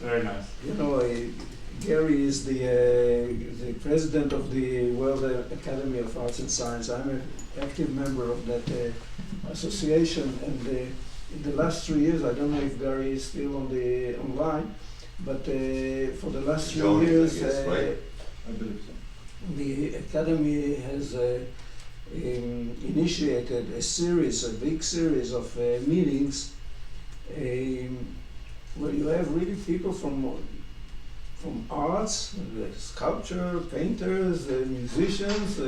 Very nice. You know, Gary is the president of the World Academy of Arts and Science. I'm an active member of that association, and in the last 3 years, I don't know if Gary is still online, but for the last 3 years, right? I believe so. the Academy has initiated a big series of meetings where you have really people from arts, sculpture, painters, musicians,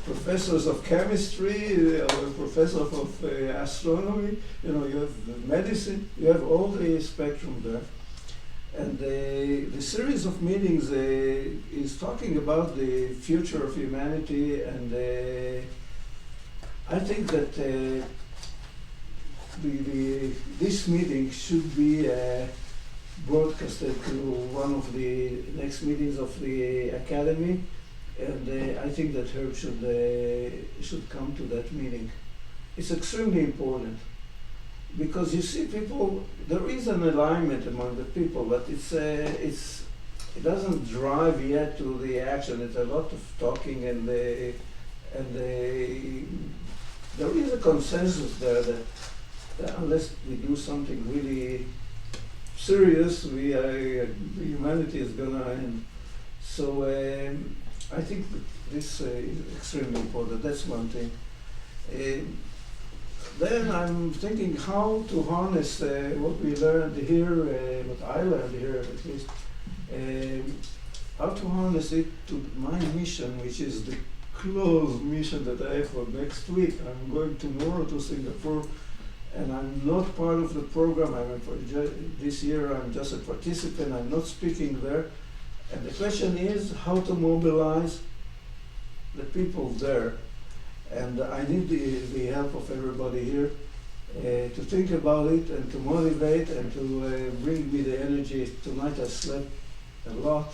professors of chemistry, professors of astronomy, you know, you have medicine, you have all the spectrum there. And the series of meetings is talking about the future of humanity, and I think that this meeting should be broadcasted to one of the next meetings of the Academy, and I think that Herb should come to that meeting. It's extremely important, because you see people, there is an alignment among the people, but it doesn't drive yet to the action. It's a lot of talking, and there is a consensus there that unless we do something really serious, humanity is gonna end. So I think that this is extremely important. That's one thing. Then I'm thinking how to harness what we learned here, what I learned here at least, how to harness it to my mission, which is the close mission that I have for next week. I'm going tomorrow to Singapore, and I'm not part of the program. This year I'm just a participant, I'm not speaking there. And the question is how to mobilize the people there. And I need the help of everybody here to think about it and to motivate and to bring me the energy. Tonight I slept a lot.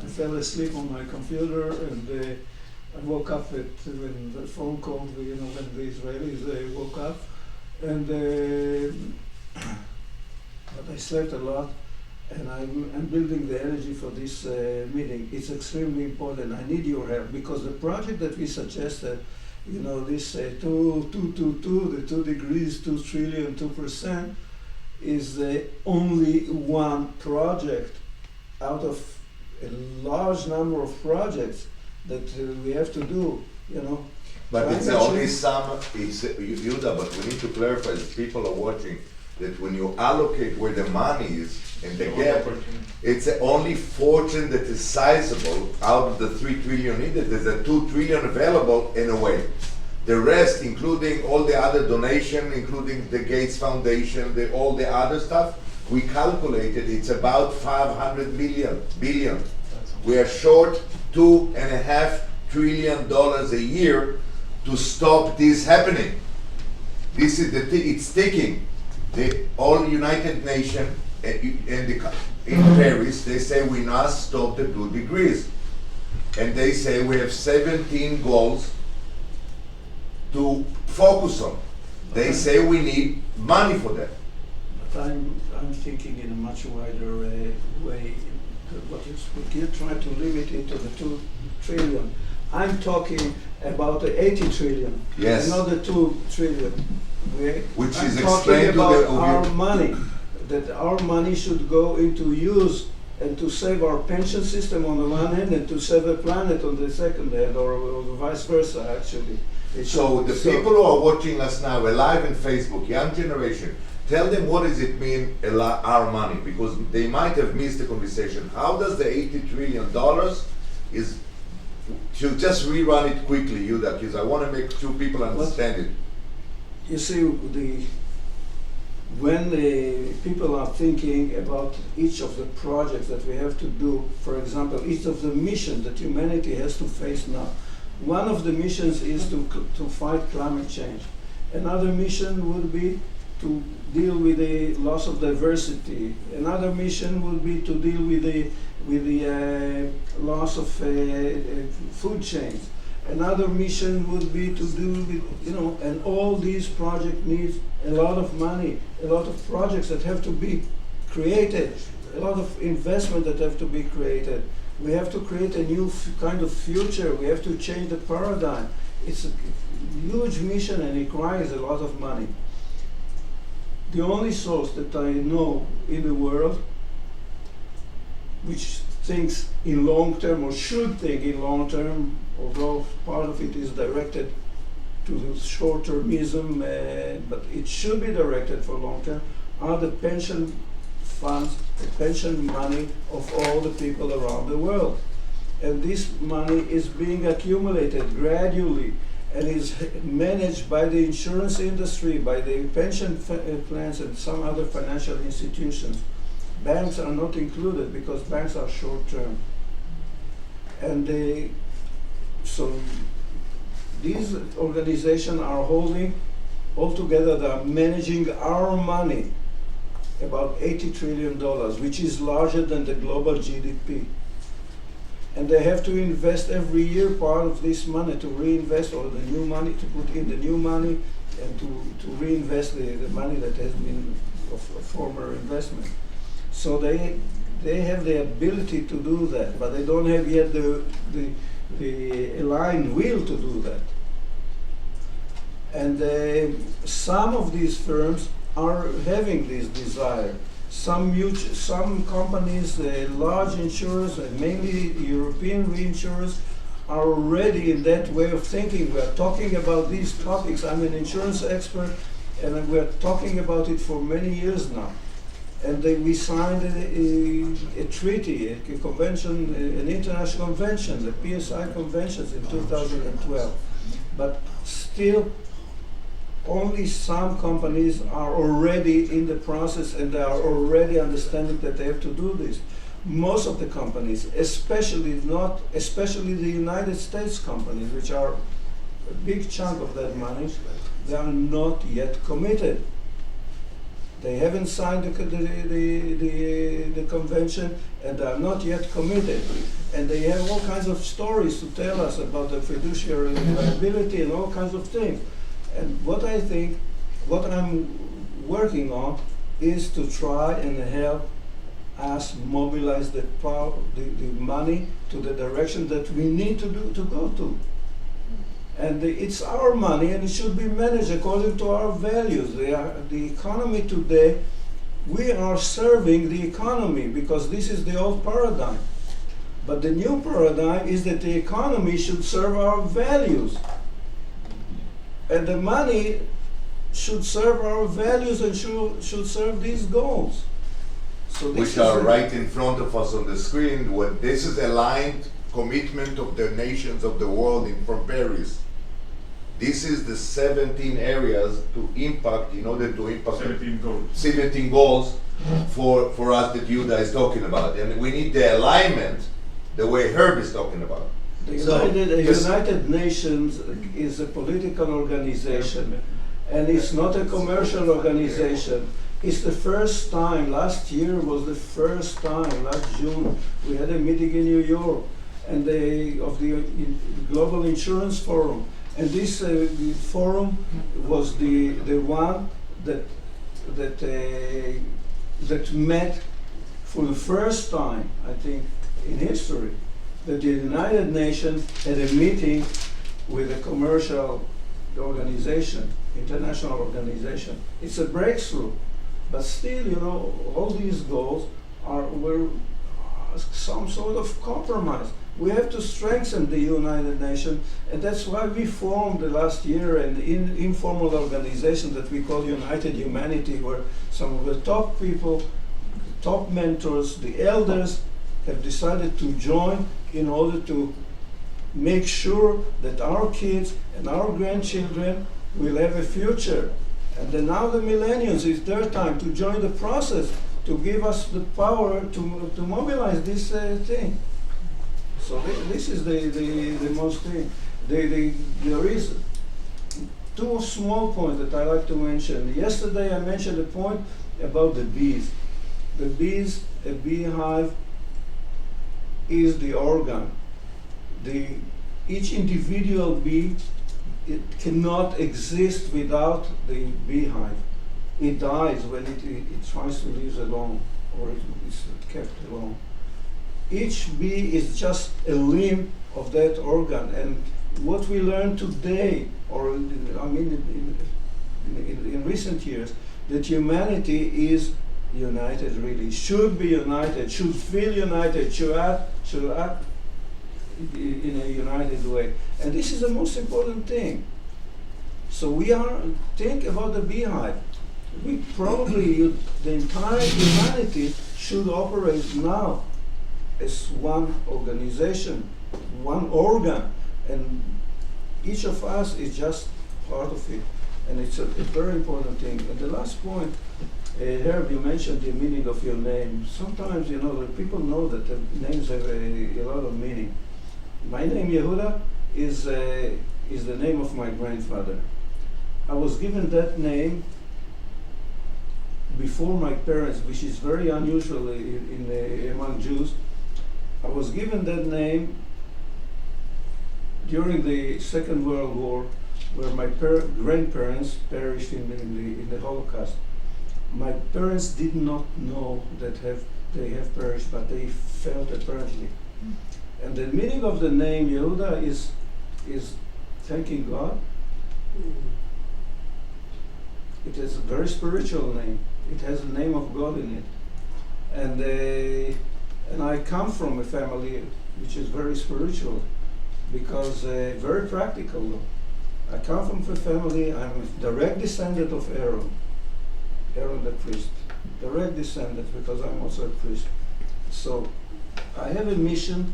I fell asleep on my computer, and I woke up when the phone call, you know, when the Israelis woke up. And but I slept a lot, and I'm building the energy for this meeting. It's extremely important. I need your help, because the project that we suggested, you know, this 222, the 2 degrees, 2 trillion, 2%, is only one project out of a large number of projects that we have to do, you know. But it's only some, Yehuda, but we need to clarify, as people are watching, that when you allocate where the money is and the gap, it's only fortune that is sizable out of the 3 trillion needed. There's a 2 trillion available in a way. The rest, including all the other donation, including the Gates Foundation, all the other stuff, we calculated it's about 500 billion. We are short $2.5 trillion a year to stop this happening. This is it's ticking. The all United Nations in Paris, they say we must stop the 2 degrees. And they say we have 17 goals to focus on. They say we need money for that. But I'm thinking in a much wider way. What you speak, you try to limit it to the 2 trillion. I'm talking about the 80 trillion, yes, not the 2 trillion. Which I'm is talking explained about to the our money, that our money should go into use and to save our pension system on the one hand, and to save the planet on the second hand, or vice versa, actually. So the people who are watching us now, live on Facebook, young generation, tell them what does it mean, our money, because they might have missed the conversation. How does the $80 trillion is, to just rerun it quickly, Yehuda, because I want to make sure people understand it. You see, when the people are thinking about each of the projects that we have to do, for example, each of the missions that humanity has to face now, one of the missions is to fight climate change. Another mission would be to deal with the loss of diversity. Another mission would be to deal with the loss of food chains. Another mission would be to do with, you know, and all these projects need a lot of money, a lot of projects that have to be created. a lot of investment that have to be created. We have to create a new kind of future. We have to change the paradigm. It's a huge mission and it requires a lot of money. The only source that I know in the world which thinks in long term or should think in long term, although part of it is directed to short-termism, but it should be directed for long term, are the pension funds, the pension money of all the people around the world. And this money is being accumulated gradually and is managed by the insurance industry, by the pension plans and some other financial institutions. Banks are not included because banks are short-term. And so these organizations are holding, altogether they are managing our money, about $80 trillion, which is larger than the global GDP. And they have to invest every year part of this money to reinvest, or the new money, to put in the new money and to reinvest the money that has been of former investment. So they have the ability to do that, but they don't have yet the aligned will to do that. And some of these firms are having this desire. Some companies, large insurers, and mainly European reinsurers, are already in that way of thinking. We are talking about these topics. I'm an insurance expert, and we are talking about it for many years now. And we signed a treaty, a convention, an international convention, the PSI conventions in 2012. But still, only some companies are already in the process and they are already understanding that they have to do this. Most of the companies, especially the United States companies, which are a big chunk of that money, they are not yet committed. They haven't signed the convention and they are not yet committed. And they have all kinds of stories to tell us about the fiduciary liability and all kinds of things. And what I'm working on is to try and help us mobilize the power, the money to the direction that we need to go to. And it's our money and it should be managed according to our values. The economy today, we are serving the economy because this is the old paradigm. But the new paradigm is that the economy should serve our values. And the money should serve our values and should serve these goals. So this which are right in front of us on the screen. This is aligned commitment of the nations of the world from Paris. This is the 17 areas to impact, in order to impact 17 goals for us that Yehuda is talking about. And we need the alignment the way Herb is talking about. The United Nations is a political organization, and it's not a commercial organization. It's the first time, last year was the first time, last June, we had a meeting in New York and of the Global Insurance Forum. And this forum was the one that met for the first time, I think, in history, that the United Nations had a meeting with a commercial organization, international organization. It's a breakthrough, but still, all these goals were some sort of compromise. We have to strengthen the United Nations, and that's why we formed last year an informal organization that we call United Humanity, where some of the top people, top mentors, the elders, have decided to join in order to make sure that our kids and our grandchildren will have a future. And then now the millennials, it's their time to join the process, to give us the power to mobilize this thing. So this is the most thing. There is two small points that I like to mention. Yesterday I mentioned a point about the bees. The bees, a beehive is the organ. Each individual bee, it cannot exist without the beehive. It dies when it tries to live alone, or it's each bee is just a limb of that organ. And what we learned today, or in recent years, that humanity is united, really, should be united, should feel united, should act in a united way. And this is the most important thing. So think about the beehive. We probably, the entire humanity should operate now as one organization, one organ, and each of us is just part of it. And it's a very important thing. And the last point, Herb, you mentioned the meaning of your name. Sometimes, people know that the names have a lot of meaning. My name, Yehuda, is the name of my grandfather. I was given that name before my parents, which is very unusual among Jews. I was given that name during the Second World War, where my grandparents perished in the Holocaust. My parents did not know that they have perished, but they felt apparently. And the meaning of the name Yehuda is thanking God. It is a very spiritual name. It has the name of God in it. And I come from a family which is very spiritual, because very practical though. I come from a family, I'm a direct descendant of Aaron the priest. Direct descendant, because I'm also a priest. So I have a mission.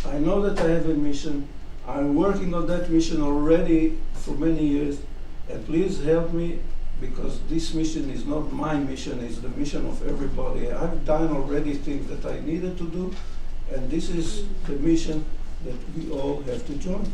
I know that I have a mission. I'm working on that mission already for many years. And please help me, because this mission is not my mission, it's the mission of everybody. I've done already things that I needed to do, and this is the mission that we all have to join.